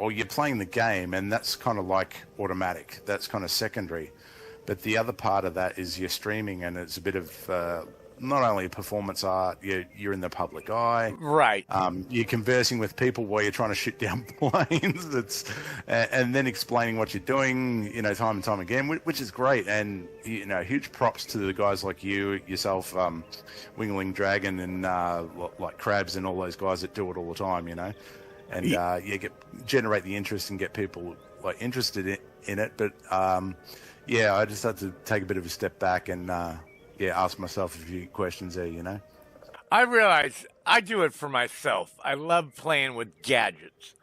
or you're playing the game, and that's kind of like automatic. That's kind of secondary. But the other part of that is you're streaming, and it's a bit of not only performance art, you're in the public eye. Right. You're conversing with people while you're trying to shoot down planes. And then explaining what you're doing, time and time again, which is great. And, huge props to the guys like yourself, Wingling Dragon, and like Crabs and all those guys that do it all the time, And generate the interest and get people like interested in it. But I just had to take a bit of a step back and ask myself a few questions there, I realize I do it for myself. I love playing with gadgets.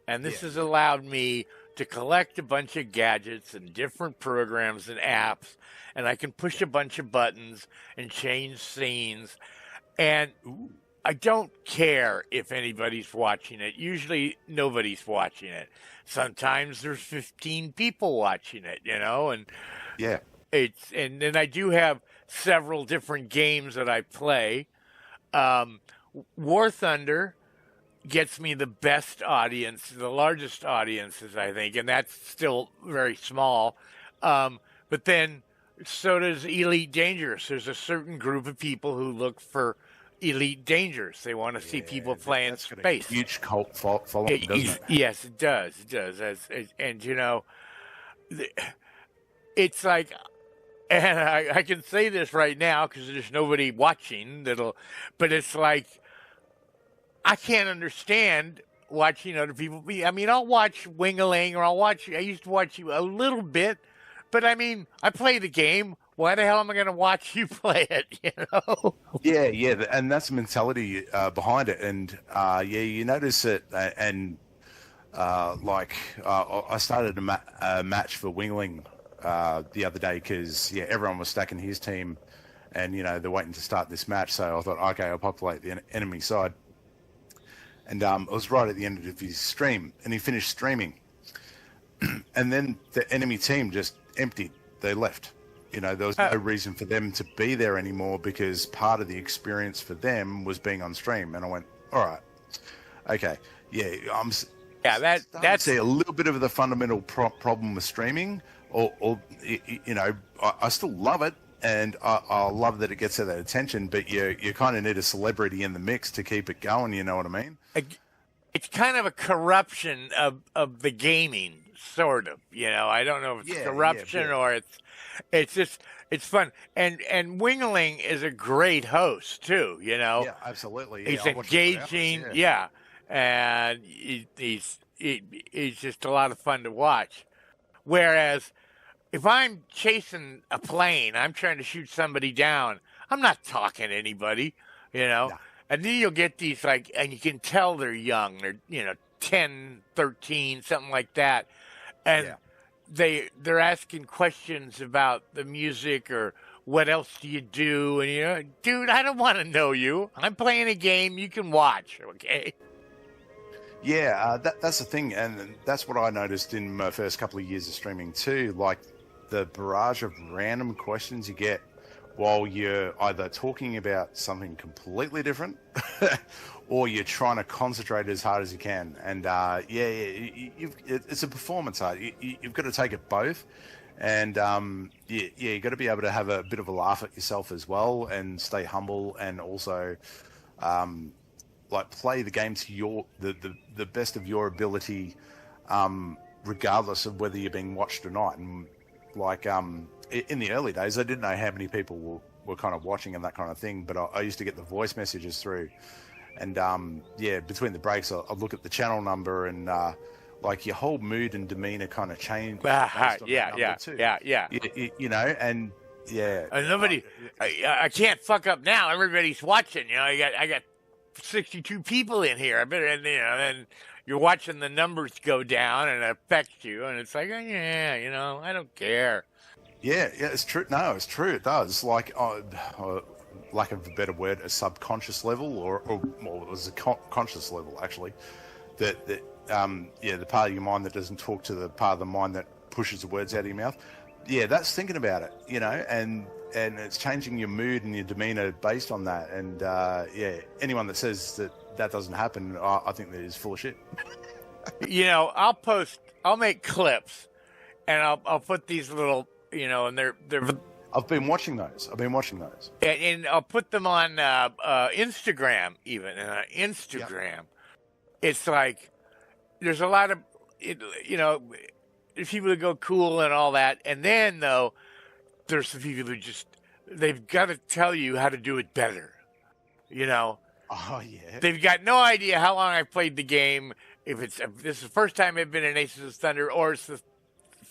And this has allowed me to collect a bunch of gadgets and different programs and apps. And I can push a bunch of buttons and change scenes. And I don't care if anybody's watching it. Usually nobody's watching it. Sometimes there's 15 people watching it, and and then I do have several different games that I play. War Thunder gets me the best audience, the largest audiences, I think, and that's still very small. But then so does Elite Dangerous. There's a certain group of people who look for Elite Dangerous. They want to see people playing space. Huge cult following, doesn't it? Yes, it does. It does. And, it's like, and I can say this right now because there's nobody watching but it's like, I can't understand watching other people I'll watch Wingaling, or I used to watch you a little bit, but I play the game. Why the hell am I going to watch you play it, Yeah, and that's the mentality behind it. And, you notice it, and I started a match for Wingling the other day because, everyone was stacking his team, and, they're waiting to start this match. So I thought, okay, I'll populate the enemy side. And it was right at the end of his stream, and he finished streaming. And then the enemy team just emptied. They left. There was no reason for them to be there anymore because part of the experience for them was being on stream. And I went, all right, okay, that's a little bit of the fundamental problem with streaming. Or I still love it, and I love that it gets that attention. But you kind of need a celebrity in the mix to keep it going. You know what I mean? It's kind of a corruption of the gaming, sort of. I don't know if it's corruption or it's just it's fun. And Wingling is a great host too. Yeah, absolutely. Yeah, he's engaging. And he's just a lot of fun to watch. Whereas if I'm chasing a plane, I'm trying to shoot somebody down, I'm not talking to anybody, No. And then you'll get these and you can tell they're young. They're, 10, 13, something like that. And they're asking questions about the music or what else do you do? And, dude, I don't want to know you. I'm playing a game you can watch, okay? Yeah, that's the thing, and that's what I noticed in my first couple of years of streaming too. Like the barrage of random questions you get while you're either talking about something completely different, or you're trying to concentrate as hard as you can. And it's a performance art. You've got to take it both, and you got to be able to have a bit of a laugh at yourself as well, and stay humble, and also. Play the game to the best of your ability, regardless of whether you're being watched or not. And in the early days, I didn't know how many people were kind of watching and that kind of thing. But I used to get the voice messages through, and between the breaks, I'd look at the channel number, and your whole mood and demeanor kind of changed. And nobody, I can't fuck up now. Everybody's watching. I got 62 people in here. I better, and you're watching the numbers go down, and it affects you, and it's like, I don't care. Yeah, it's true. No, it's true. It does. Lack of a better word, a subconscious level, or it was a conscious level actually. That the part of your mind that doesn't talk to the part of the mind that pushes the words out of your mouth. Yeah, that's thinking about it, and it's changing your mood and your demeanor based on that. And anyone that says that doesn't happen, I think that is full of shit. I'll make clips, and I'll put these little, and they're I've been watching those. and I'll put them on Instagram even. And on Instagram, it's like there's a lot of, there's people who go cool and all that, and then though there's some people who they've got to tell you how to do it better. Oh yeah. They've got no idea how long I've played the game. If this is the first time I've been in Aces of Thunder, or it's the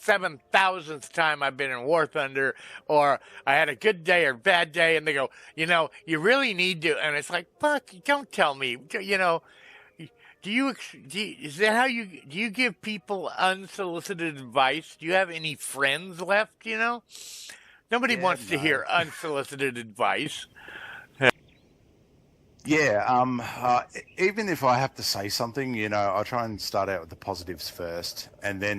7,000th time I've been in War Thunder, or I had a good day or bad day, and they go, you really need to, and it's like, fuck, don't tell me, do is that how do you give people unsolicited advice? Do you have any friends left? Nobody wants to hear unsolicited advice. Yeah, even if I have to say something, I try and start out with the positives first, and then